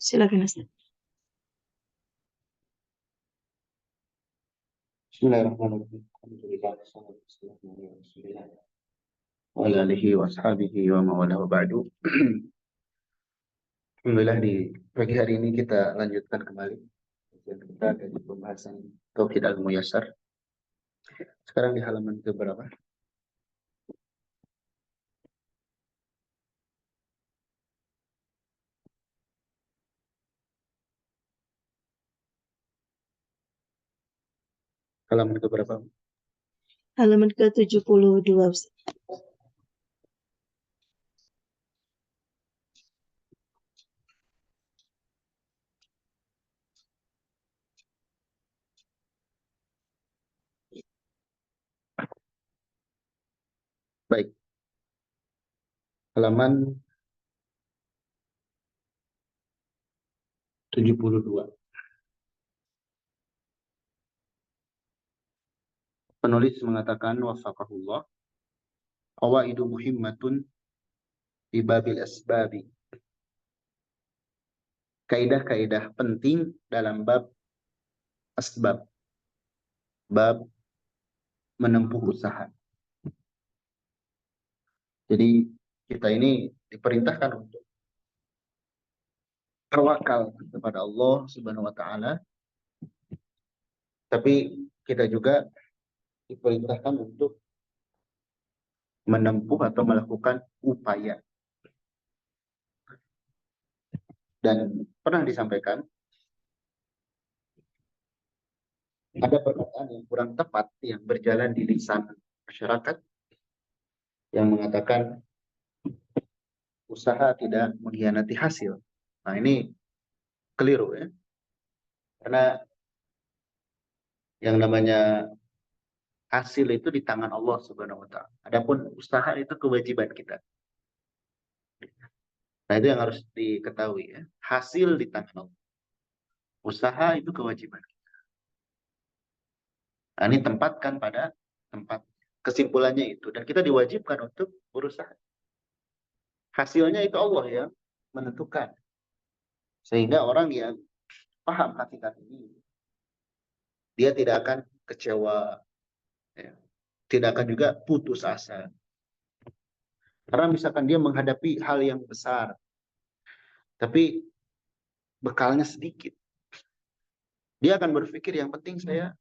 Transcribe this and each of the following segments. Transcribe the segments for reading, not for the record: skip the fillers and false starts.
Silakan Ustaz. Bismillahirrahmanirrahim. Alhamdulillah, wassalatu wassalamu ala Rasulillah wa ala alihi wa ashabihi wa mawalahu ba'du. Alhamdulillah, di pagi hari ini kita lanjutkan kembali kajian kita dari pembahasan Tauhid Al-Muyassar. Sekarang di halaman ke berapa? Halaman ke berapa? Halaman ke-72 Ustaz. Baik. Halaman 72. Penulis mengatakan wafaqahullah, qawaidu muhimmatun fi babil asbabi. Kaidah-kaidah penting dalam bab asbab, bab menempuh usaha. Jadi kita ini diperintahkan untuk tawakal kepada Allah Subhanahu wa taala, tapi kita juga diperintahkan untuk menempuh atau melakukan upaya. Dan pernah disampaikan ada perkataan yang kurang tepat yang berjalan di lisan masyarakat yang mengatakan usaha tidak mengkhianati hasil. Nah, ini keliru ya. Karena yang namanya hasil itu di tangan Allah Subhanahu wa taala. Adapun usaha itu kewajiban kita. Nah, itu yang harus diketahui ya. Hasil di tangan Allah. Usaha itu kewajiban. Nah, ini tempatkan pada tempat kesimpulannya itu. Dan kita diwajibkan untuk berusaha. Hasilnya itu Allah yang menentukan. Sehingga orang yang paham hakikat ini, dia tidak akan kecewa. Ya. Tidak akan juga putus asa. Karena misalkan dia menghadapi hal yang besar, tapi bekalnya sedikit. Dia akan berpikir yang penting saya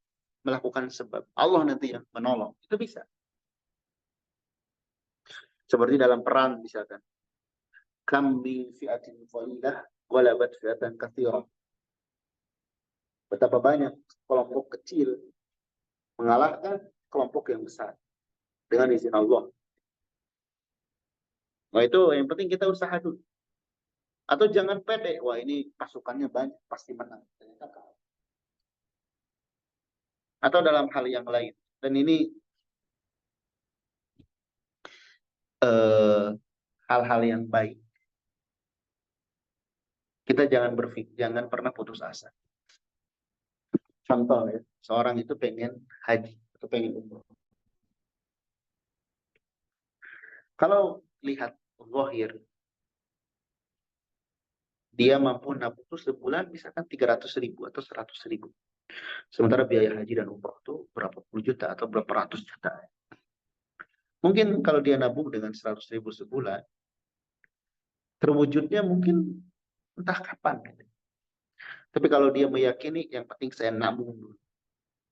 melakukan sebab. Allah nanti yang menolong. Itu bisa. Seperti dalam perang misalkan. Kam min fi'atin qalilah ghalabat fi'atan katsirah. Betapa banyak kelompok kecil mengalahkan kelompok yang besar dengan izin Allah. Nah, itu yang penting kita usaha dulu. Atau jangan pede, wah ini pasukannya banyak, pasti menang. Ternyata kalah. Atau dalam hal yang lain. Dan ini hal-hal yang baik. Kita jangan berpikir, jangan pernah putus asa. Contoh ya, seorang itu pengen haji atau pengen umroh. Kalau lihat zahir, dia mampu nabung itu sebulan misalkan 300.000 atau 100.000. Sementara biaya haji dan umroh itu berapa puluh juta atau berapa ratus juta. Mungkin kalau dia nabung dengan 100.000 sebulan, terwujudnya mungkin entah kapan. Tapi kalau dia meyakini yang penting saya nabung dulu,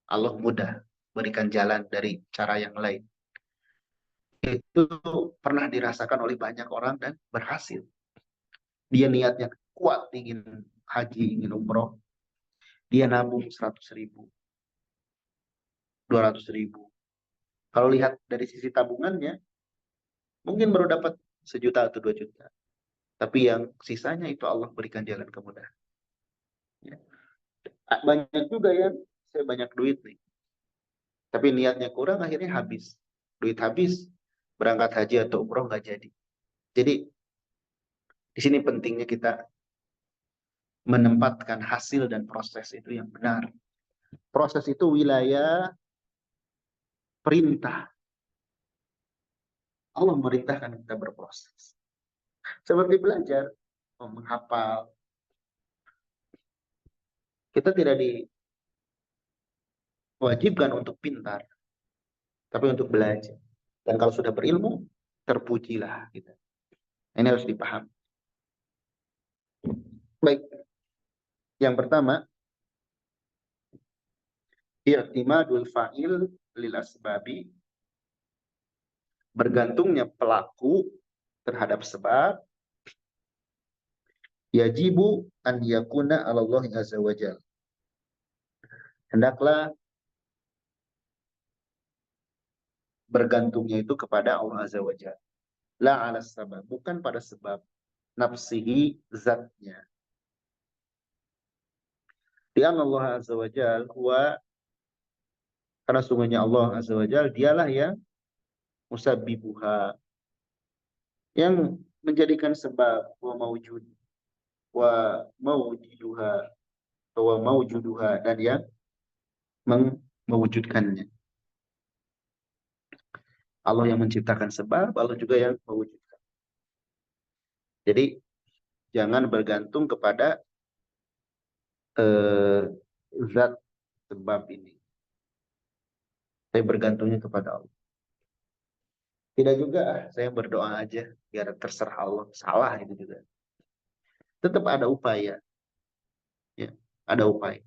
Allah mudah berikan jalan dari cara yang lain. Itu pernah dirasakan oleh banyak orang dan berhasil. Dia niatnya kuat, ingin haji, ingin umroh. Dia nabung 100.000, 200.000. Kalau lihat dari sisi tabungannya, mungkin baru dapat 1 juta atau 2 juta. Tapi yang sisanya itu Allah berikan jalan kemudahan. Ya. Banyak juga ya, saya banyak duit nih. Tapi niatnya kurang, akhirnya habis. Duit habis, berangkat haji atau umroh nggak jadi. Jadi di sini pentingnya kita menempatkan hasil dan proses itu yang benar. Proses itu wilayah perintah. Allah memerintahkan kita berproses. Seperti belajar, menghafal, Kita tidak diwajibkan untuk pintar, tapi untuk belajar. Dan kalau sudah berilmu, terpujilah kita. Ini harus dipahami. Baik, yang pertama, i'timadul fa'il lil asbabi, bergantungnya pelaku terhadap sebab, yajibu an yakuna 'ala Allah azza wajal. Hendaklah bergantungnya itu kepada Allah azza wajal. La 'ala sabab, bukan pada sebab nafsihi, zatnya. Di Allah azza wajal huwa, karena sungguhnya Allah azza wajal dialah yang musabbibuha, yang menjadikan sebab, wa mawjud, wa mawjuduha, wa mawjuduha, dan yang mewujudkannya. Allah yang menciptakan sebab, Allah juga yang mewujudkan. Jadi jangan bergantung kepada zat sebab ini. Saya bergantungnya kepada Allah. Tidak juga, saya berdoa aja biar terserah Allah. Salah itu juga. Tetap ada upaya. Ya, ada upaya.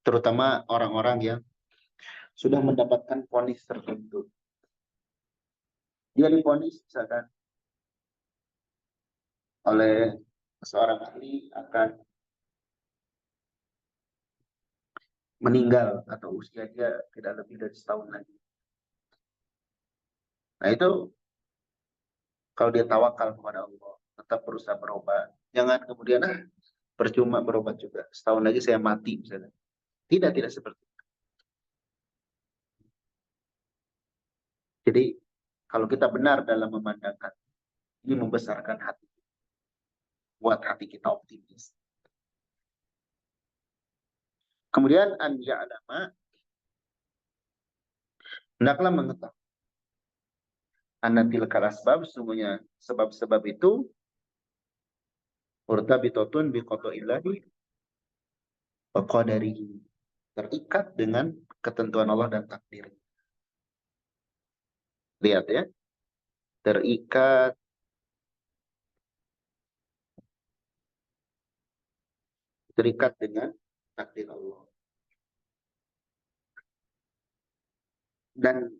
Terutama orang-orang yang sudah mendapatkan vonis tertentu. Dia divonis misalkan oleh seorang ahli akan meninggal atau usia dia tidak lebih dari setahun lagi. Nah itu kalau dia tawakal kepada Allah, tetap berusaha berobat. Jangan kemudian percuma berobat juga. Setahun lagi saya mati misalnya. Tidak seperti itu. Jadi kalau kita benar dalam memandangkan, ini membesarkan hati, buat hati kita optimis. Kemudian an ya'lama, hendaklah mengetahui anna tilkal asbab, sesungguhnya sebab-sebab itu murtabitatun biqada'illahi wa qadarihi, terikat dengan ketentuan Allah dan takdir. Lihat ya, terikat dengan takdir Allah. Dan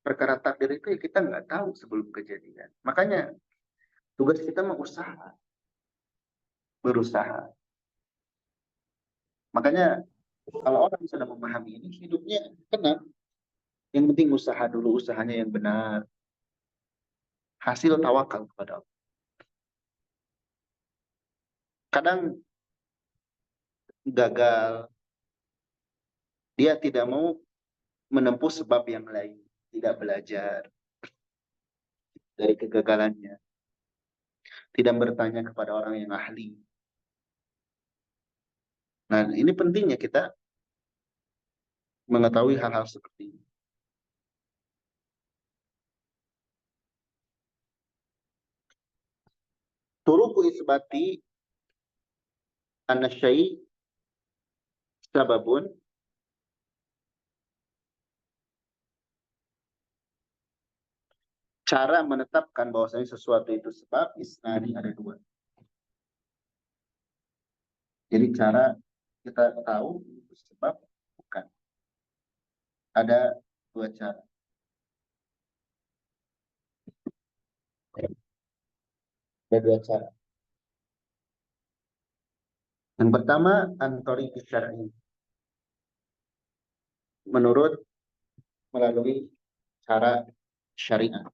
perkara takdir itu ya kita nggak tahu sebelum kejadian. Makanya tugas kita mau berusaha. Makanya kalau orang sudah memahami ini, hidupnya tenang. Yang penting usaha dulu, usahanya yang benar. Hasil tawakal kepada Allah. Kadang gagal, dia tidak mau menempuh sebab yang lain, tidak belajar dari kegagalannya, tidak bertanya kepada orang yang ahli. Nah, ini pentingnya kita mengetahui hal-hal seperti ini. Turuku isbati anna syai' sababun, cara menetapkan bahwasanya sesuatu itu sebab, isnani, ada dua. Jadi cara kita tahu itu sebab, bukan. Ada dua cara. Ada dua cara. Yang pertama, antori syar'i, menurut melalui cara syariat.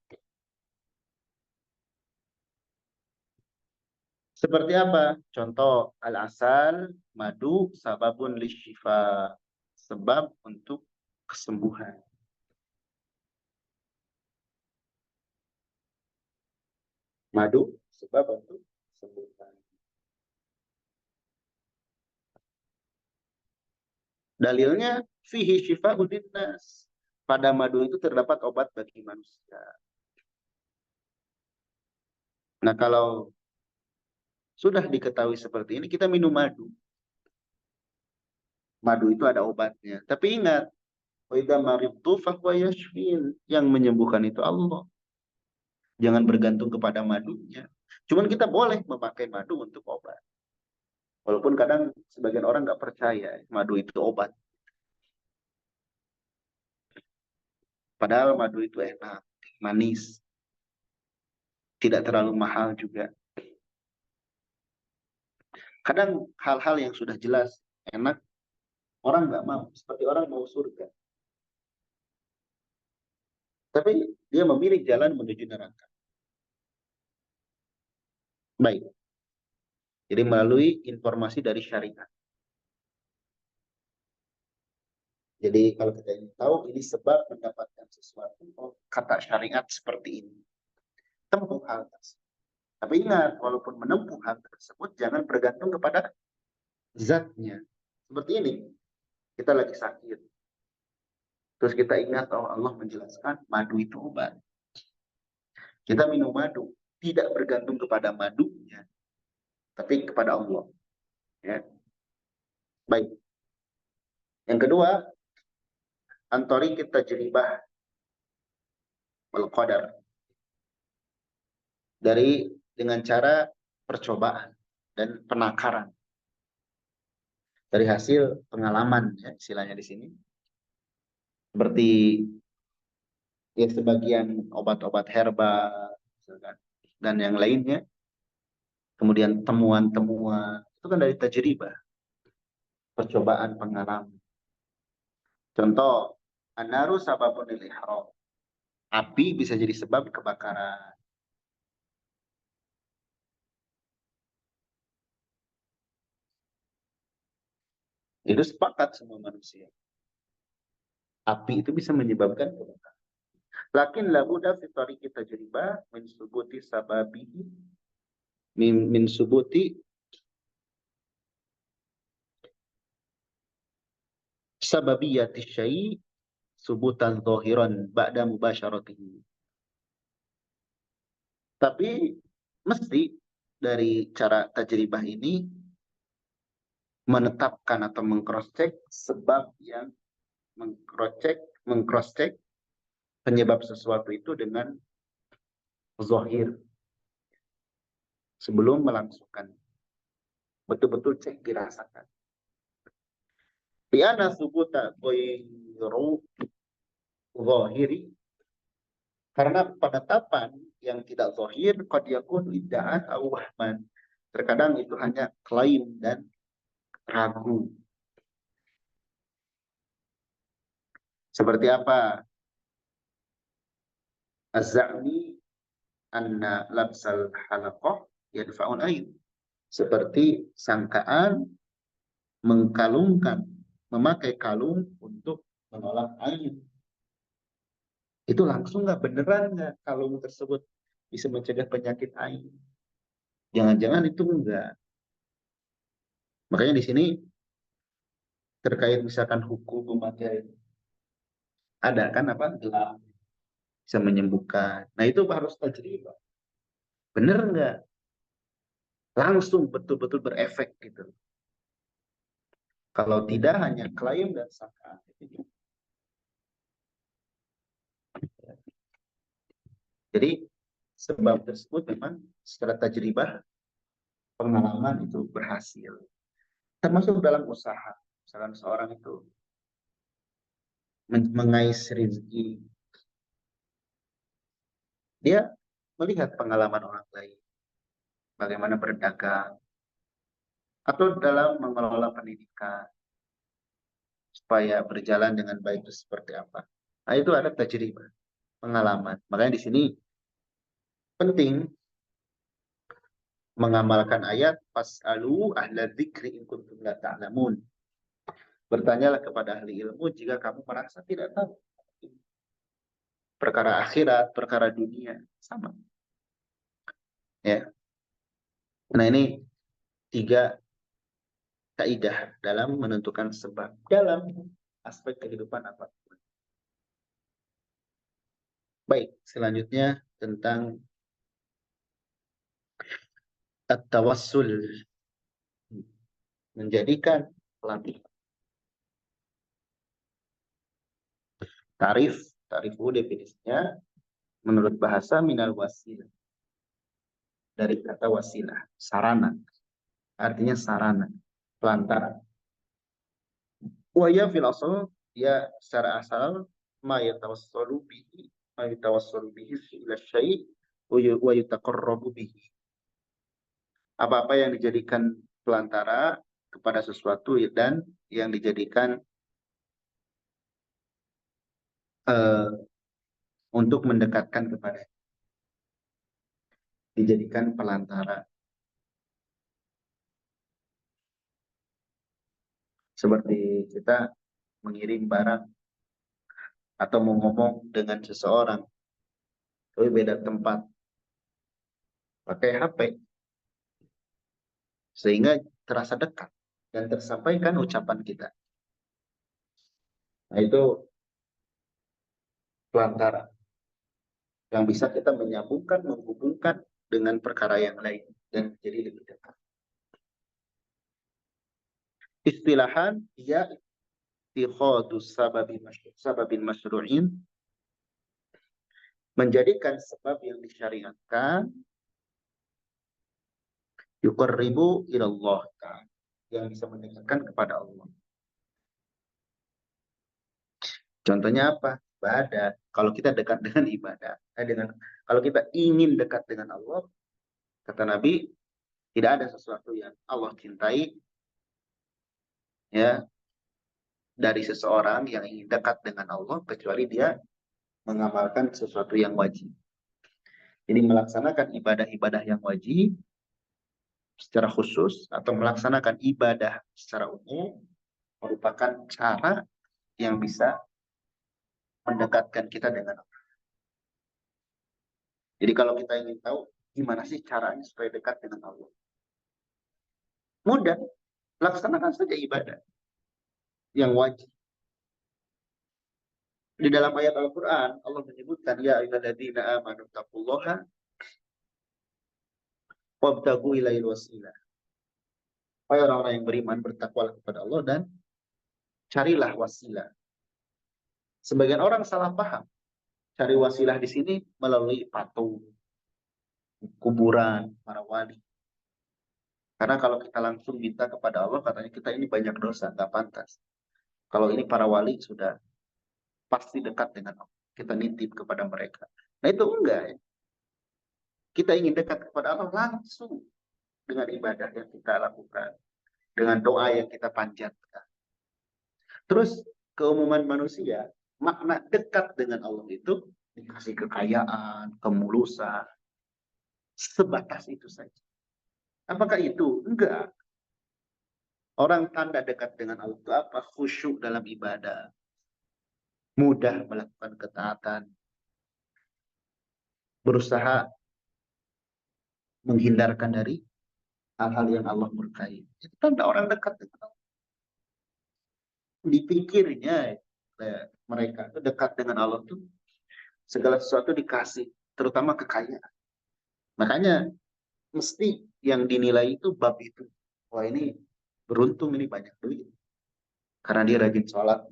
Seperti apa? Contoh, al-asal, madu, sababun lisyifa, sebab untuk kesembuhan. Madu, sebab untuk kesembuhan. Dalilnya, fihi syifa'un linnas. Pada madu itu terdapat obat bagi manusia. Nah, kalau sudah diketahui seperti ini, kita minum madu. Madu itu ada obatnya. Tapi ingat, wa idza maridtu fahuwa yashfin. Yang menyembuhkan itu Allah. Jangan bergantung kepada madunya. Cuman kita boleh memakai madu untuk obat. Walaupun kadang sebagian orang nggak percaya madu itu obat. Padahal madu itu enak, manis, tidak terlalu mahal juga. Kadang hal-hal yang sudah jelas enak, orang nggak mau. Seperti orang mau surga. Tapi dia memilih jalan menuju neraka. Baik. Jadi melalui informasi dari syariat. Jadi kalau kita ingin tahu ini sebab mendapatkan sesuatu, oh, kata syariat seperti ini. Tempuh hal tersebut. Tapi ingat, walaupun menempuh hal tersebut, jangan bergantung kepada zatnya. Seperti ini, kita lagi sakit. Terus kita ingat, oh Allah menjelaskan madu itu obat. Kita minum madu, tidak bergantung kepada madunya, tapi kepada Allah. Ya. Baik. Yang kedua, antori kita jeribah wal qadar. Dengan cara percobaan dan penakaran. Dari hasil pengalaman, ya, istilahnya di sini. Seperti ya sebagian obat-obat herbal, misalkan, dan yang lainnya. Kemudian temuan-temuan, itu kan dari tajribah, percobaan pengalaman. Contoh, an-naru sababun lil ihram. Api bisa jadi sebab kebakaran. Itu sepakat semua manusia. Api itu bisa menyebabkan kebakaran. Lakin labuda fi tariqi tajribah min subuti sababihi min subuti sababiyati syai' subutan zahiran ba'da mubasyaratihi. Tapi mesti dari cara tajribah ini menetapkan atau mengcross-check sebab yang mengcross-check penyebab sesuatu itu dengan zahir sebelum melangsungkan. Betul-betul cek dirasakan. Liana subuta ghairu zahiri, karena penetapan yang tidak zahir qad yakun idda'an aw wahman. Terkadang itu hanya klaim dan ragu. Seperti apa? Az-za'mi anna labsal halaqah yadfa'un aid. Seperti sangkaan mengkalungkan, memakai kalung untuk menolak air. Itu langsung nggak, beneran nggak kalung tersebut bisa mencegah penyakit air? Jangan-jangan itu enggak. Makanya di sini terkait misalkan hukum memakai air, ada kan apa gelang bisa menyembuhkan. Nah itu harus tajribah. Bener nggak? Langsung betul-betul berefek gitu. Kalau tidak hanya klaim dan sangkaan. Jadi sebab tersebut memang secara tajribah pengalaman itu berhasil. Termasuk dalam usaha. Misalkan seorang itu mengais rezeki, dia melihat pengalaman orang lain, bagaimana berdagang, atau dalam mengelola pendidikan, supaya berjalan dengan baik itu seperti apa. Nah itu ada tajribah, pengalaman. Makanya di sini penting mengamalkan ayat fas'alu ahla dzikri in kuntum la ta'lamun. Bertanyalah kepada ahli ilmu jika kamu merasa tidak tahu. Perkara akhirat, perkara dunia, sama. Ya. Nah ini 3 kaidah dalam menentukan sebab dalam aspek kehidupan apapun. Baik, selanjutnya tentang at-tawassul, menjadikan pelatihan. Tarif definisinya menurut bahasa minal wasilah. Dari kata wasilah, sarana. Artinya sarana, pelantara. Wa ya fil asal, ya secara asal ma yatawassalu bihi ila syai' wa yutaqarrabu bihi. Apa-apa yang dijadikan pelantara kepada sesuatu dan yang dijadikan untuk mendekatkan kepada, dijadikan pelantara. Seperti kita mengirim barang atau mau ngomong dengan seseorang, tapi beda tempat, pakai HP, sehingga terasa dekat dan tersampaikan ucapan kita. Nah, itu pelantara yang bisa kita menyambungkan, menghubungkan dengan perkara yang lain dan jadi lebih dekat. Istilahan ya ittikhadus sababin masyru'in, menjadikan sebab yang disyariatkan, yuqarribu ilallah ta'ala, yang bisa mendekatkan kepada Allah. Contohnya apa? Ibadah. Kalau kita dekat dengan ibadah, kalau kita ingin dekat dengan Allah, kata Nabi, tidak ada sesuatu yang Allah cintai ya dari seseorang yang ingin dekat dengan Allah kecuali dia mengamalkan sesuatu yang wajib. Jadi melaksanakan ibadah-ibadah yang wajib secara khusus atau melaksanakan ibadah secara umum merupakan cara yang bisa mendekatkan kita dengan Allah. Jadi kalau kita ingin tahu gimana sih caranya supaya dekat dengan Allah, mudah, laksanakan saja ibadah yang wajib. Di dalam ayat Al-Quran, Allah menyebutkan, ya ayyuhalladzina amanu taqullaha wabtaghu ilaihil wasilah. Hai orang-orang yang beriman, bertakwalah kepada Allah dan carilah wasilah. Sebagian orang salah paham. Cari wasilah di sini melalui patung, kuburan, para wali. Karena kalau kita langsung minta kepada Allah, katanya kita ini banyak dosa, nggak pantas. Kalau ini para wali sudah pasti dekat dengan Allah. Kita nitip kepada mereka. Nah itu enggak ya. Kita ingin dekat kepada Allah langsung dengan ibadah yang kita lakukan, dengan doa yang kita panjatkan. Terus keumuman manusia, makna dekat dengan Allah itu dikasih kekayaan, kemulusan, sebatas itu saja. Apakah itu? Enggak. Orang tanda dekat dengan Allah itu apa? Khusyuk dalam ibadah, mudah melakukan ketaatan, berusaha menghindarkan dari hal-hal yang Allah murkai. Itu tanda orang dekat dengan Allah. Dipikirnya mereka itu dekat dengan Allah itu segala sesuatu dikasih, terutama kekayaan. Makanya mesti yang dinilai itu bab itu. Wah ini beruntung, ini banyak duit. Karena dia rajin sholat.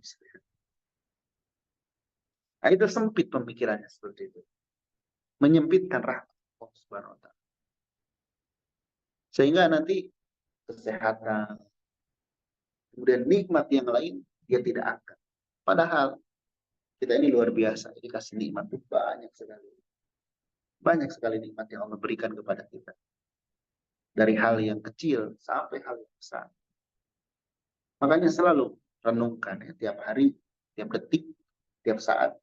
Nah, itu sempit pemikirannya seperti itu. Menyempitkan rahmat Allah Subhanahu wa Ta'ala. Sehingga nanti kesehatan, kemudian nikmat yang lain dia tidak angkat. Padahal kita ini luar biasa, dikasih nikmat itu banyak sekali. Banyak sekali nikmat yang Allah berikan kepada kita. Dari hal yang kecil sampai hal yang besar. Makanya selalu renungkan ya, tiap hari, tiap detik, tiap saat.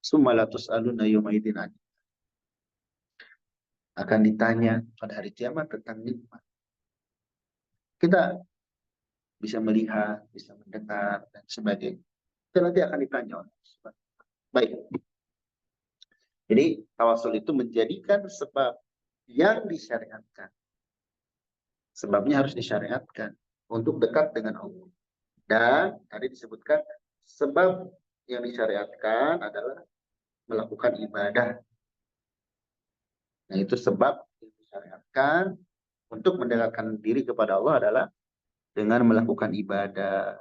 Sumalatus aluna yumaidin aja. Akan ditanya pada hari kiamat tentang nikmat. Kita bisa melihat, bisa mendengar, dan sebagainya. Itu nanti akan ditanya oleh Allah. Baik. Jadi tawasul itu menjadikan sebab yang disyariatkan. Sebabnya harus disyariatkan untuk dekat dengan Allah. Dan tadi disebutkan sebab yang disyariatkan adalah melakukan ibadah. Nah itu sebab yang disyariatkan untuk mendekatkan diri kepada Allah adalah dengan melakukan ibadah.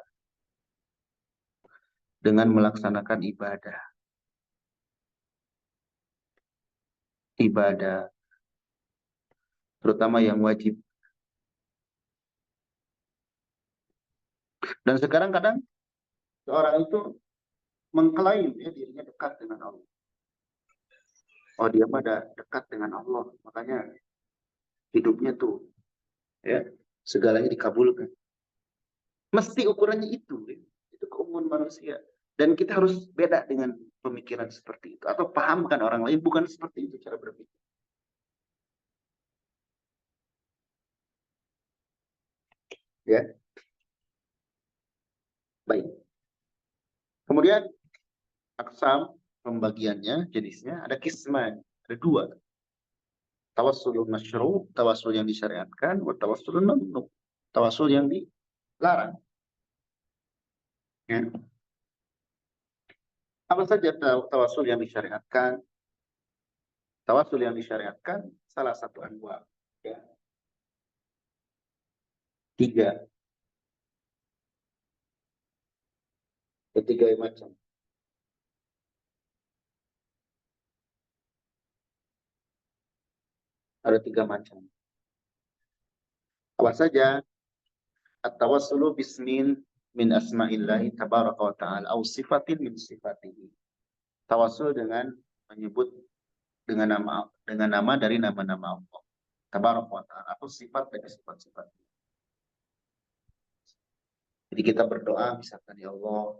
dengan melaksanakan ibadah, terutama yang wajib. Dan sekarang kadang seorang itu mengklaim ya dirinya dekat dengan Allah. Oh, dia pada dekat dengan Allah, makanya hidupnya tuh ya segalanya dikabulkan. Mesti ukurannya itu, ya. Itu keumuman manusia. Dan kita harus beda dengan pemikiran seperti itu, atau pahamkan orang lain bukan seperti itu cara berpikir. Ya, baik. Kemudian aksam pembagiannya jenisnya ada kisman, ada dua. Tawassul masyru', tawassul yang disyariatkan, wa tawassul mamnu', tawassul yang dilarang. Ya. Apa saja tawassul yang disyariatkan? Tawassul yang disyariatkan salah satu anwa. Ya. Tiga macam. Ada tiga macam. Apa saja? At-tawassulu bismin min asma'illahi tabaraka wa ta'ala au sifatin min sifatihi. Tawassul dengan menyebut dengan nama dari nama-nama Allah tabaraka wa ta'ala atau sifat dari sifat-sifat. Jadi kita berdoa misalkan, ya Allah,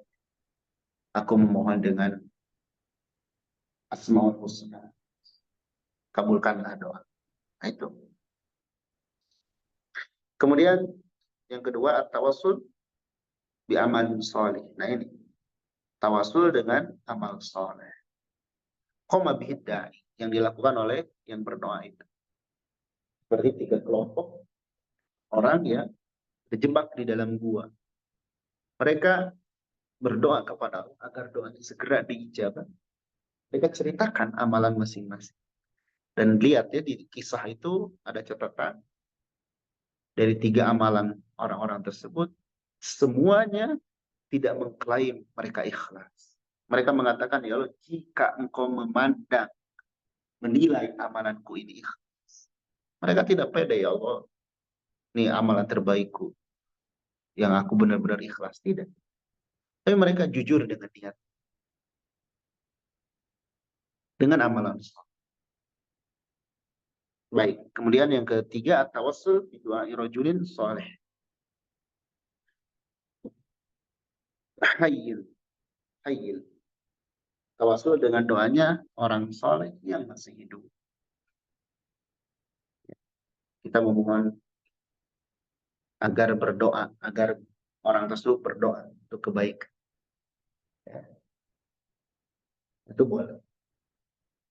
aku memohon dengan Asmaul Husna, kabulkanlah doa. Nah, itu. Kemudian yang kedua at-tawassul bi amalin sholih. Nah, ini tawasul dengan amal soleh. Qoma bihi da'i, yang dilakukan oleh yang berdoa itu. Seperti tiga kelompok orang yang terjebak di dalam gua. Mereka berdoa kepada Allah agar doanya segera diijabah. Mereka ceritakan amalan masing-masing. Dan lihat ya di kisah itu ada catatan dari tiga amalan orang-orang tersebut, semuanya tidak mengklaim mereka ikhlas. Mereka mengatakan, ya Allah, jika engkau memandang, menilai amalanku ini ikhlas. Mereka tidak pede, ya Allah, ini amalan terbaikku, yang aku benar-benar ikhlas. Tidak. Tapi mereka jujur dengan niat. Dengan amalan. Baik. Kemudian yang ketiga, at-tawassul bi du'ai rajulin saleh. Hayyil. Hayyil. Tawasul dengan doanya orang soleh yang masih hidup. Kita memohon agar berdoa, agar orang tersebut berdoa untuk kebaikan. Ya. Itu boleh.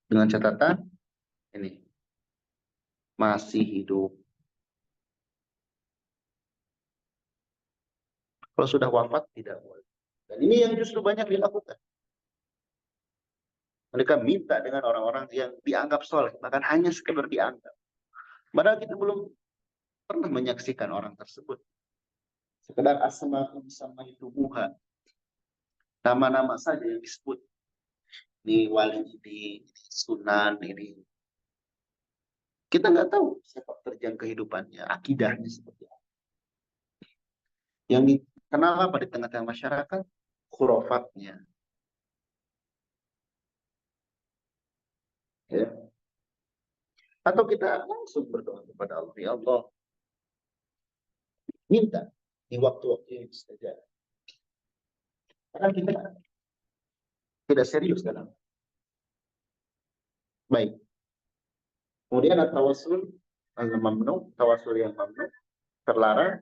Dengan catatan ini masih hidup. Kalau sudah wafat tidak boleh. Dan ini yang justru banyak dilakukan. Mereka minta dengan orang-orang yang dianggap soleh, bahkan hanya sekedar dianggap. Padahal kita belum pernah menyaksikan orang tersebut. Sekedar asma'un sama itu buha. Nama-nama saja yang disebut. Ini wali, ini sunan, ini. Kita nggak tahu sepak terjang kehidupannya, akidahnya seperti apa. Yang dikenal apa di tengah-tengah masyarakat? Khurafatnya. Ya. Atau kita langsung berdoa kepada Allah. Ya Allah, minta di waktu-waktu yang saja. Karena kita tidak serius dalam. Baik. Kemudian tawassul al-mamnu, tawassul yang mamnu, terlarang.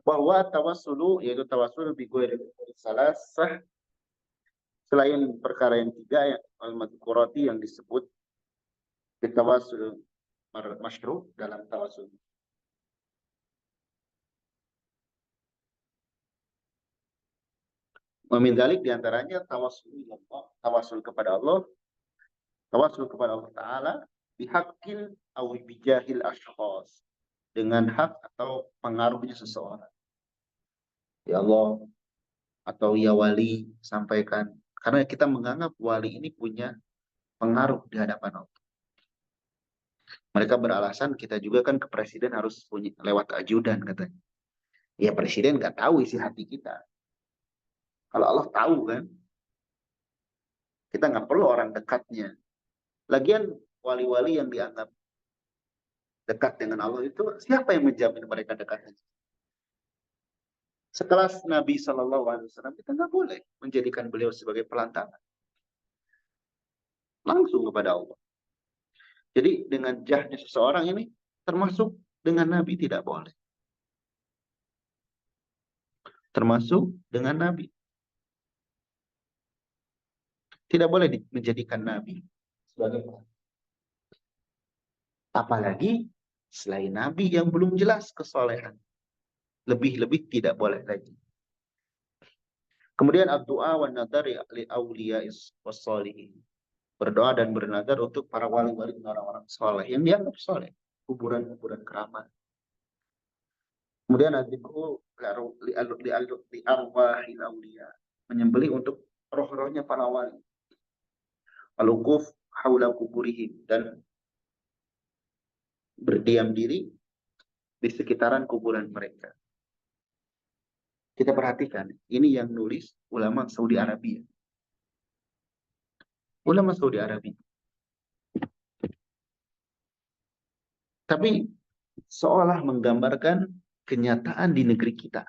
Bahwa tawassulu, yaitu tawassul bi ghairi salasah, selain perkara yang tiga yang al-madhkurati yang disebut bitawassul masyru' dalam tawassul. Memindalik diantaranya tawassul kepada Allah, tawassul kepada Allah Ta'ala bihaqqin aw bijahil ashkhas, dengan hak atau pengaruhnya seseorang. ya Allah atau ya wali, sampaikan. Karena kita menganggap wali ini punya pengaruh di hadapan Allah. Mereka beralasan kita juga kan ke presiden harus punya lewat ajudan katanya. Ya presiden nggak tahu isi hati kita. Kalau Allah tahu kan, kita nggak perlu orang dekatnya. Lagian wali-wali yang dianggap dekat dengan Allah itu siapa yang menjamin mereka dekat? Sekelas Nabi Shallallahu Alaihi Wasallam kita nggak boleh menjadikan beliau sebagai pelantangan langsung kepada Allah. Jadi dengan jahnya seseorang ini termasuk dengan Nabi tidak boleh. Termasuk dengan Nabi. Tidak boleh menjadikan Nabi sebagai pelantangan. Apalagi selain Nabi yang belum jelas kesolehan. Lebih-lebih tidak boleh lagi. Kemudian doa wa nadari li awliya'is wassalihin. Berdoa dan bernadar untuk para wali-wali dan orang-orang soleh yang dianggap soleh. Kuburan-kuburan keramat. Kemudian adikku li arwahil awliya. Menyembelih untuk roh-rohnya para wali. Al-ukuf haula kuburihim. Dan berdiam diri di sekitaran kuburan mereka. Kita perhatikan, ini yang nulis ulama Saudi Arabia. Ulama Saudi Arabia. Tapi seolah menggambarkan kenyataan di negeri kita.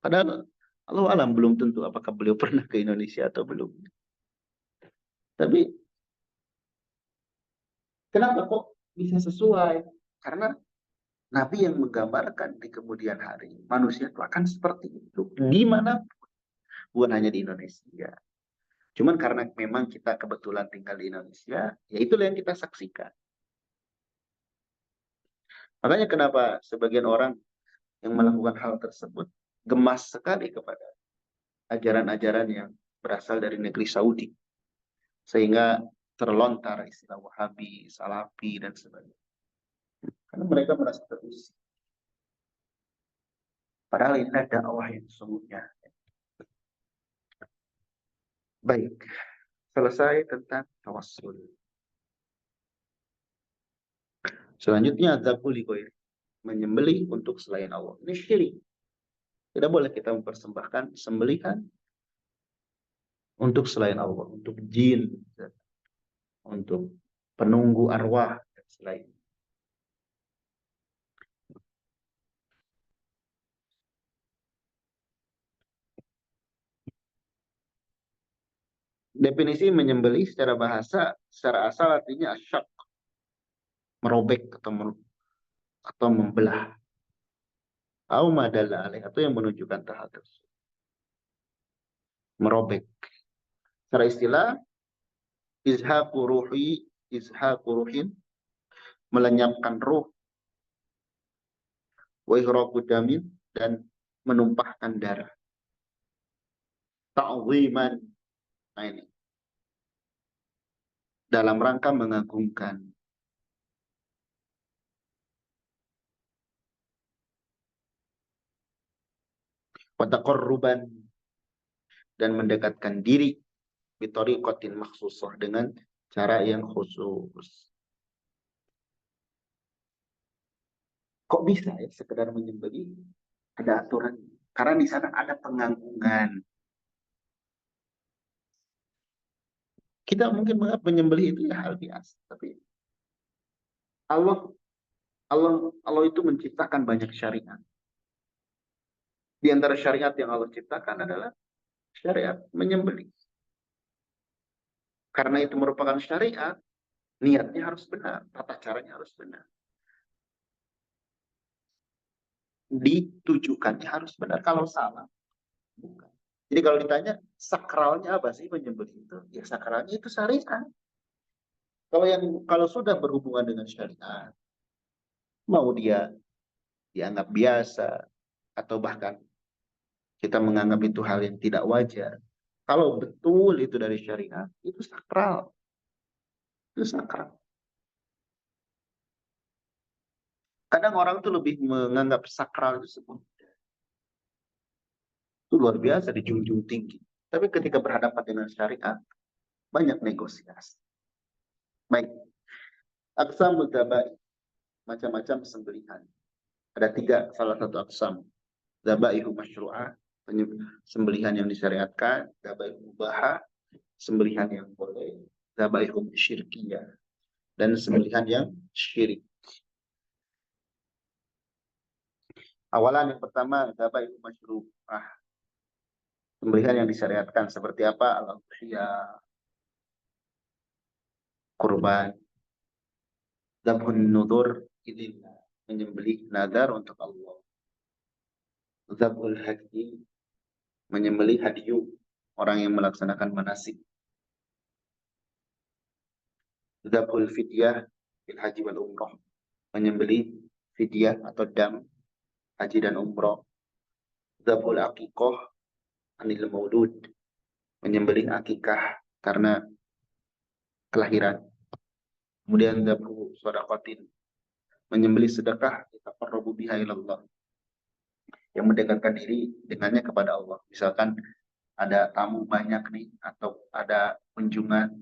Padahal Allah alam belum tentu apakah beliau pernah ke Indonesia atau belum. Tapi kenapa kok bisa sesuai? Karena Nabi yang menggambarkan di kemudian hari manusia itu akan seperti itu. Di mana? Bukan hanya di Indonesia. Cuman karena memang kita kebetulan tinggal di Indonesia, ya itulah yang kita saksikan. Makanya kenapa sebagian orang yang melakukan hal tersebut gemas sekali kepada ajaran-ajaran yang berasal dari negeri Saudi. Sehingga terlontar istilah Wahabi, Salafi, dan sebagainya. Karena mereka merasa terusik. Padahal ini ada dakwah yang sesungguhnya. Baik, selesai tentang tawassul. Selanjutnya adzabul lighairi, menyembelih untuk selain Allah. Ini syirik. Tidak boleh kita mempersembahkan sembelihan untuk selain Allah, untuk jin, untuk penunggu arwah dan selain. Definisi menyembelih secara bahasa, secara asal artinya asyak, merobek atau membelah. Au madalla alaih, atau yang menunjukkan hal tersebut. Merobek. Secara istilah, izhaqu ruhin, melenyapkan ruh, wa ihraqu damin, dan menumpahkan darah. Ta'ziman. Nah ini. Dalam rangka mengagungkan. Wa taqarruban, dan mendekatkan diri bitariqatin makhsusah, dengan cara yang khusus. Kok bisa ya sekedar menyembelih? Ada aturan. Karena di sana ada pengagungan. Kita mungkin menganggap menyembelih itu ya hal biasa, tapi Allah Allah itu menciptakan banyak syariat. Di antara syariat yang Allah ciptakan adalah syariat menyembelih. Karena itu merupakan syariat, niatnya harus benar, tata caranya harus benar. Ditujukannya harus benar. Kalau salah, bukan. Jadi kalau ditanya sakralnya apa sih menyembelih itu? Ya sakralnya itu syariat. Kalau sudah berhubungan dengan syariat, mau dia dianggap biasa atau bahkan kita menganggap itu hal yang tidak wajar. Kalau betul itu dari syariat, itu sakral. Itu sakral. Kadang orang tuh lebih menganggap sakral itu sebuah. Itu luar biasa, dijunjung tinggi. Tapi ketika berhadapan dengan syariat, banyak negosiasi. Baik, aqsamud dzabaih, macam-macam sembelihan. Ada 3 salah satu aqsam. Dzabaihu masyru'ah, sembelihan yang disyariatkan. Dzabaihu mubahah, sembelihan yang boleh. Dzabaihu syirkiyah, dan sembelihan yang syirik. Awalan yang pertama, dzabaihu masyru'ah, sembelihan yang disyariatkan. Seperti apa? Al-udhiyah, kurban. Dzabhun nudzur, idillah, menyembelih nadar untuk Allah. Dzabhul hadyi, menyembelih hadyu, orang yang melaksanakan manasik. Dzabhul fidyah, bil haji wal umrah, menyembelih fidyah atau dam haji dan umrah. Dzabhul aqiqah, anil maulud, menyembelih akikah karena kelahiran. Kemudian dzabhu shadaqatin, menyembelih sedekah yataqarrabu biha ilallah, yang mendekatkan diri dengannya kepada Allah. Misalkan ada tamu banyak nih, atau ada kunjungan,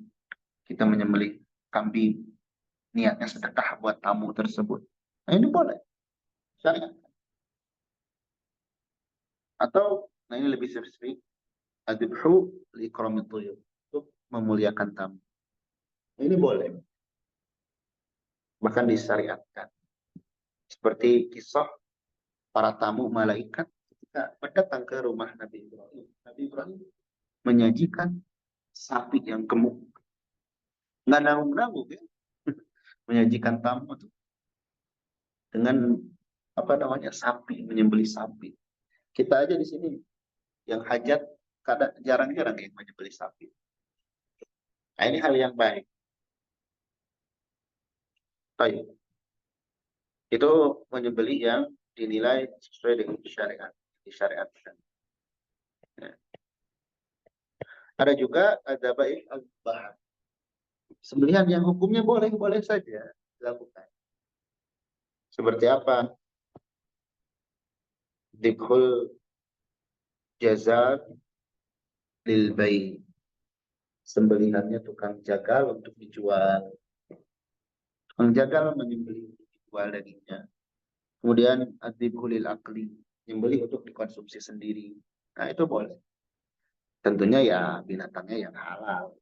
kita menyembelih kambing, niatnya sedekah buat tamu tersebut. Nah, ini boleh, syariat. Atau, nah ini lebih spesifik, adzibhu li ikramit dhuyuf, untuk memuliakan tamu. Nah, ini boleh, bahkan disyariatkan. Seperti kisah para tamu malaikat ketika berdatang ke rumah Nabi Ibrahim. Nabi Ibrahim menyajikan sapi yang gemuk. Nggak nanggung-nanggung ya. Menyajikan tamu itu dengan apa namanya, sapi, menyembelih sapi. Kita aja di sini yang hajat kadang jarang-jarang yang menyembelih sapi. Nah, ini hal yang baik. Baik. Itu menyembelih yang dinilai sesuai dengan syariat, disyariatkan. Ya. Ada juga adzabaih al-mubah, sembelihan yang hukumnya boleh-boleh saja dilakukan. Seperti apa? Dikhul jazal lil bai, sembelihannya tukang jagal untuk dijual. Tukang jagal menyembelih untuk dijual dagingnya. Kemudian adzibhulil akli, menyembelih untuk dikonsumsi sendiri. Nah, itu boleh. Tentunya ya binatangnya yang halal.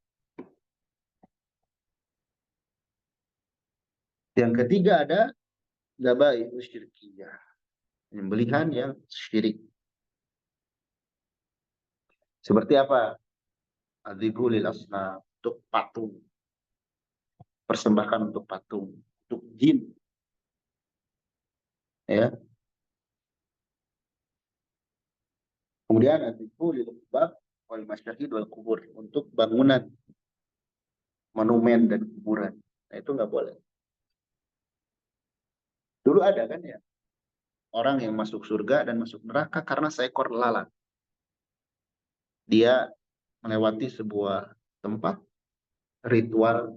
Yang ketiga ada dzabaihu syirkiyah, penyembelihan yang syirik. Seperti apa? Adzibhulil asnam, untuk patung. Persembahkan untuk patung, untuk jin. Ya. Kemudian adzibhulil qubab wal masyahid wal kubur, untuk bangunan, monumen dan kuburan. Nah, itu nggak boleh. Dulu ada kan ya, orang yang masuk surga dan masuk neraka karena seekor lalat. Dia melewati sebuah tempat ritual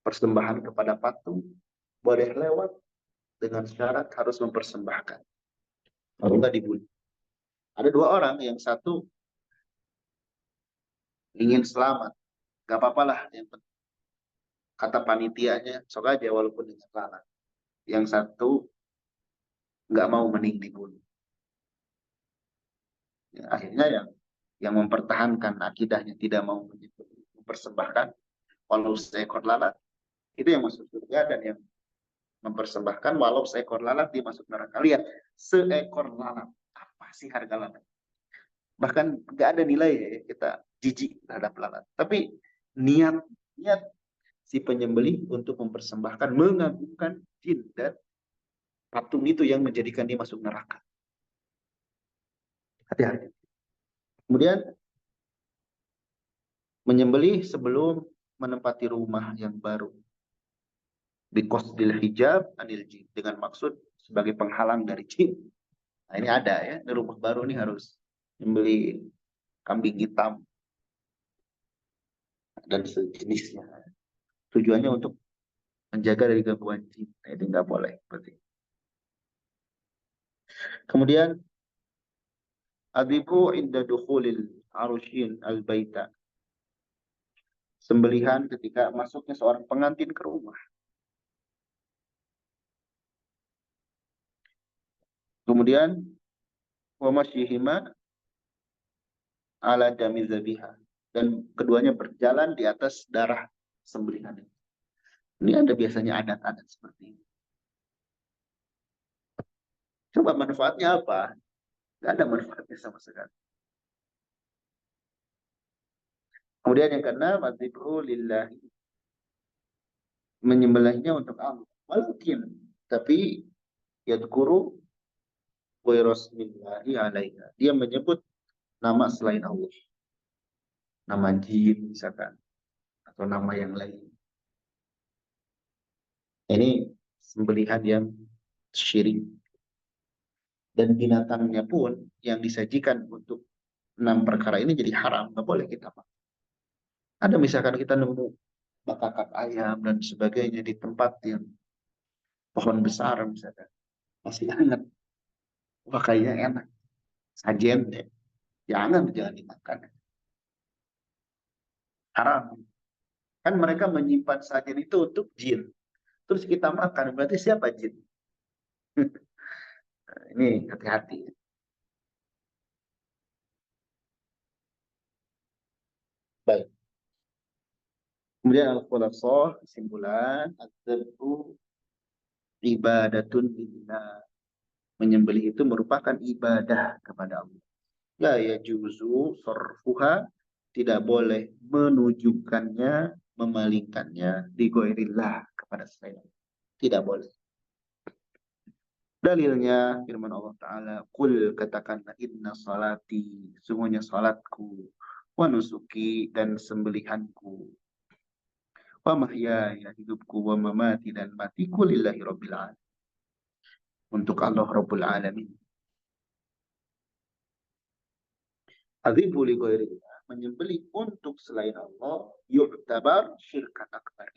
persembahan kepada patung, boleh lewat dengan syarat harus mempersembahkan, kalau nggak dibunuh. Ada 2 orang, yang satu ingin selamat, nggak apa-apa lah, yang kata panitianya sok aja walaupun dengan lalat. Yang satu nggak mau, mending dibunuh. Ya, akhirnya yang mempertahankan akidahnya, tidak mau mempersembahkan walau seekor lalat, itu yang masuk surga, dan yang mempersembahkan walau seekor lalat dia masuk neraka. Lihat, seekor lalat, apa sih harga lalat? Bahkan nggak ada nilai ya, kita jijik terhadap lalat. Tapi niat si penyembelih untuk mempersembahkan, mengagungkan jin dan patung itu yang menjadikan dia masuk neraka. Hati-hati. Kemudian menyembelih sebelum menempati rumah yang baru. Biqasdil hijab anil jin, dengan maksud sebagai penghalang dari jin. Nah, ini ada ya, di rumah baru ini harus membeli kambing hitam dan sejenisnya. Tujuannya untuk menjaga dari gangguan jin. Nah, itu nggak boleh. Berarti. Kemudian Adhibu inda dukhulil arusyin al-baita. Sembelihan ketika masuknya seorang pengantin ke rumah. Kemudian wa masyihima ala dami zabiha. Dan keduanya berjalan di atas darah sembelihan. Ini ada biasanya adat-adat seperti ini. Coba manfaatnya apa? Tidak ada manfaatnya sama sekali. Kemudian yang keenam, adzikru lillahi. Menyembelihnya untuk Allah. Walakin, tapi yadkuru wairasmillahi alaiha. Dia menyebut nama selain Allah. Nama jin misalkan. Atau nama yang lain. Ini sembelihan yang syirik. Dan binatangnya pun yang disajikan untuk 6 perkara ini jadi haram. Nggak boleh kita makan. Ada misalkan kita nemu bakakak ayam dan sebagainya di tempat yang pohon besar misalkan. Masih hangat. Wah kayaknya enak. Sajen deh. Jangan dimakan. Haram. Kan mereka menyimpan sajen itu untuk jin. Terus kita makan. Berarti siapa jin? Ini hati-hati. Baik. Kemudian al-khulasoh, kesimpulan, adzabhu ibadatun lillah. Menyembelih itu merupakan ibadah kepada Allah. La yajuzu sarfuha, tidak boleh menunjukkannya, memalingkannya di ghairillah, kepada selain Allah. Tidak boleh. Dalilnya firman Allah Ta'ala, Qul, katakanlah, inna salati, sungguhnya salatku, wa nusuki, dan sembelihanku, wa mahyaya, hidupku, wa mamati, dan matiku, lillahi rabbil alamin. Untuk Allah Rabbul Alamin. Adzibu li ghairillah, menyembelih untuk selain Allah, yu'tabar syirkan akbar.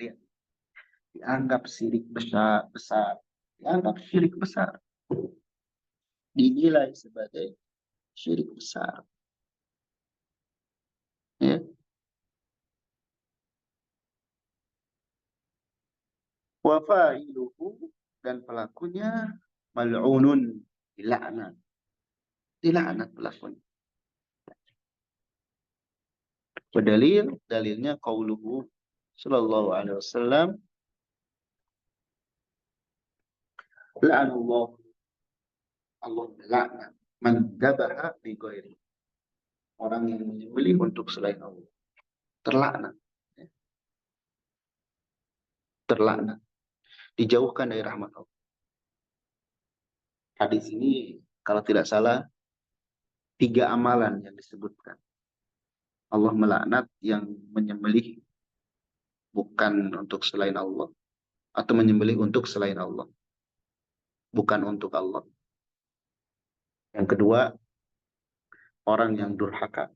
Dianggap syirik besar. Dianggap syirik besar. Dinilai sebagai syirik besar. Ya. Wa fa'iluhu, dan pelakunya mal'unun, dilaknat. Dilaknat pelakunya. Dalilnya qauluhu sallallahu alaihi wasallam, la'anallahu, Allah melaknat man dzabaha bi ghairi, orang yang menyembelih untuk selain Allah. Terlaknat. Terlaknat. Dijauhkan dari rahmat Allah. Hadis ini kalau tidak salah 3 amalan yang disebutkan. Allah melaknat yang menyembelih bukan untuk selain Allah, atau menyembelih untuk selain Allah, bukan untuk Allah. Yang kedua, orang yang durhaka.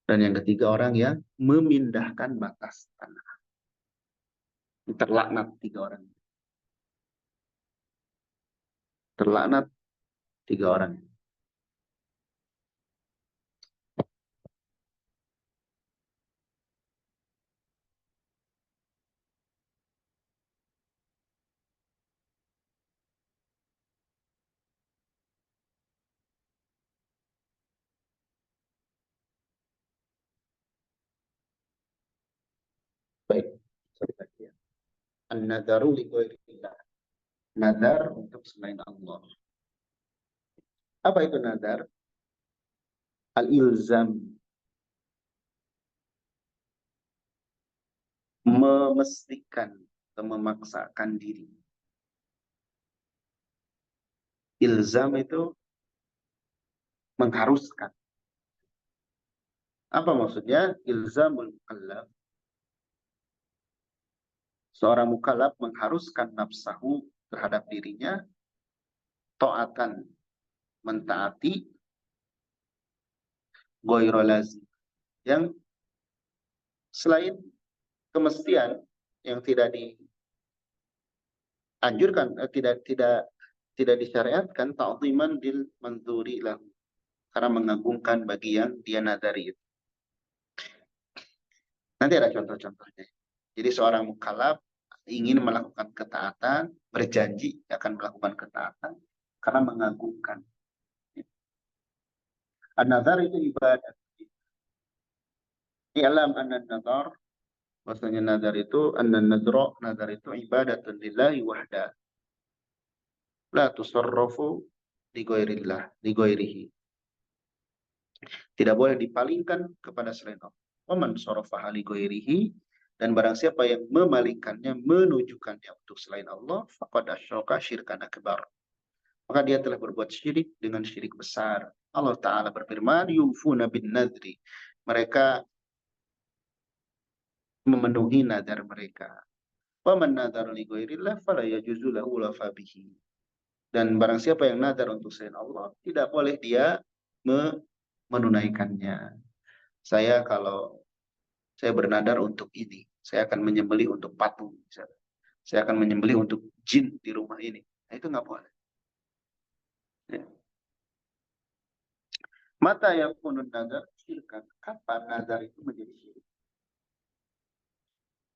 Dan yang ketiga, orang yang memindahkan batas tanah. Terlaknat 3 orang. Terlaknat 3 orang. Baik. An-nadaru li ghairillah. Nadar untuk selain Allah. Apa itu nadar? Al-ilzam. Memestikan atau memaksakan diri. Ilzam itu mengharuskan. Apa maksudnya? Ilzamul mukallaf. Seorang mukallaf mengharuskan nafsahu terhadap dirinya ta'atan, mentaati ghairu lazim, yang selain kemestian yang tidak dianjurkan, tidak tidak disyariatkan ta'ziman lil manzuri lahu, karena mengagungkan bagi yang dia nadari itu. Nanti ada contoh-contohnya. Jadi seorang mukallaf ingin melakukan ketaatan, berjanji akan melakukan ketaatan karena mengagungkan. An-nazar itu ibadah. I'lam an-nazar, maksudnya nazar itu nazar itu ibadatun lillahi wahda. La tusarrafu li ghairihi. Tidak boleh dipalingkan kepada selain Allah. Wa man sarafaha li ghairihi, dan barang siapa yang memalingkannya, menunjukkannya untuk selain Allah, faqad asyraka syirkan akbar. Maka dia telah berbuat syirik dengan syirik besar. Allah Ta'ala berfirman, yufuna bin nadri. Mereka memenuhi nadar mereka. Wa man nadar li ghairillah fala yajuzu lahu lafa bihi. Dan barang siapa yang nadar untuk selain Allah, tidak boleh dia menunaikannya. Kalau saya bernadar untuk ini, saya akan menyembelih untuk patung, misalnya. Saya akan menyembelih untuk jin di rumah ini. Nah, itu nggak boleh. Ya. Mata yang punun nadar syirkan. Kapan nadar itu menjadi syirik?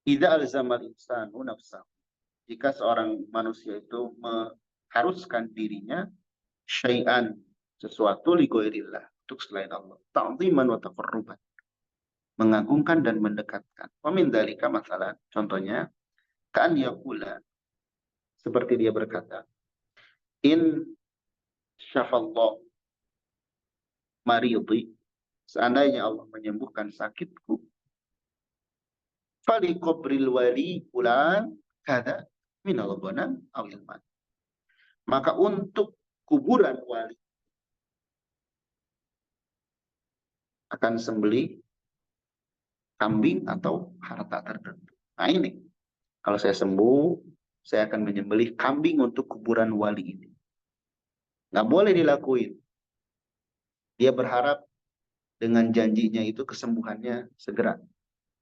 Idza alzamal insanu nafsahu. Jika seorang manusia itu mengharuskan dirinya syai'an, sesuatu li ghairillah, untuk selain Allah, ta'ziman wa taqarruban, mengagungkan dan mendekatkan. Wa min dzalika masalan, contohnya kan yaqula, seperti dia berkata, in syafallahu maridi, seandainya Allah menyembuhkan sakitku, fali qabril wali fulan kada minal ghanam awil man, maka untuk kuburan wali akan sembelih kambing atau harta tertentu. Nah ini, kalau saya sembuh, saya akan menyembelih kambing untuk kuburan wali ini. Nggak boleh dilakuin. Dia berharap dengan janjinya itu kesembuhannya segera.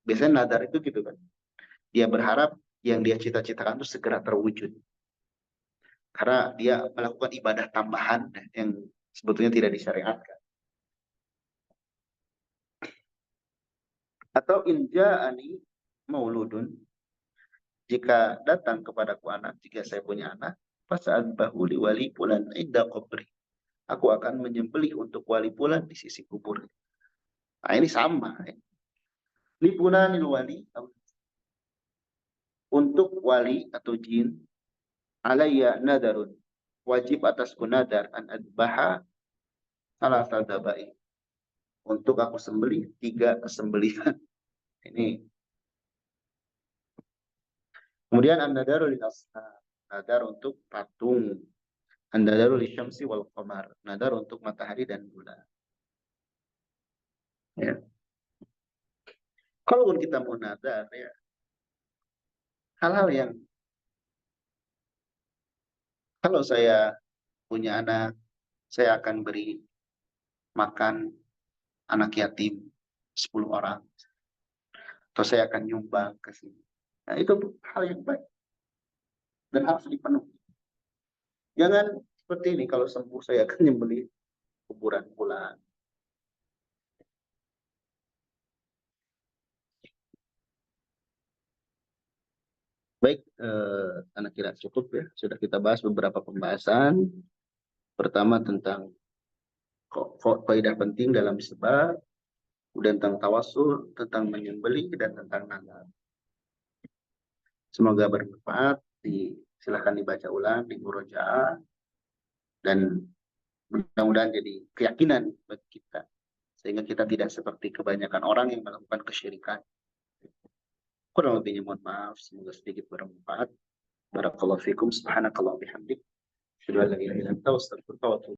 Biasanya nadar itu gitu kan. Dia berharap yang dia cita-citakan itu segera terwujud. Karena dia melakukan ibadah tambahan yang sebetulnya tidak disyariatkan. Atau inja'ani mauludun, jika datang kepadaku anak, jika saya punya anak, fasa'adbahu li wali fulan inda qabri, aku akan menyembelih untuk wali fulan di sisi kubur. Nah ini sama. Li fulanil wali, untuk wali atau jin, alayya nadarun, wajib atasku nadar an adbaha salah sadabai, untuk aku sembelih 3 kesembelihan. Ini. Kemudian an-nadaru lil asnam, nadar untuk patung. An-nadaru lisyamsi wal qamar, nadar untuk matahari dan bulan. Ya. Kalaupun kita mau nadar, ya, hal-hal yang, kalau saya punya anak, saya akan beri makan anak yatim 10 orang, atau saya akan nyumbang ke sini. Nah, itu hal yang baik dan harus dipenuhi. Jangan seperti ini, kalau sembuh saya akan nyembelih kuburan fulan. Baik, anak kira cukup ya. Sudah kita bahas beberapa pembahasan. Pertama tentang kaidah penting dalam isbat, kemudian tentang tawasul, tentang menyembelih, dan tentang nazar. Semoga bermanfaat. Silakan dibaca ulang, di murojaah, dan mudah-mudahan jadi keyakinan bagi kita, sehingga kita tidak seperti kebanyakan orang yang melakukan kesyirikan. Kurang lebihnya mohon maaf, semoga sedikit bermanfaat. Barakallahu fikum, subhanakallah bihamdik, asyhadu an la ilaha illa anta, astaghfiruka wa atubu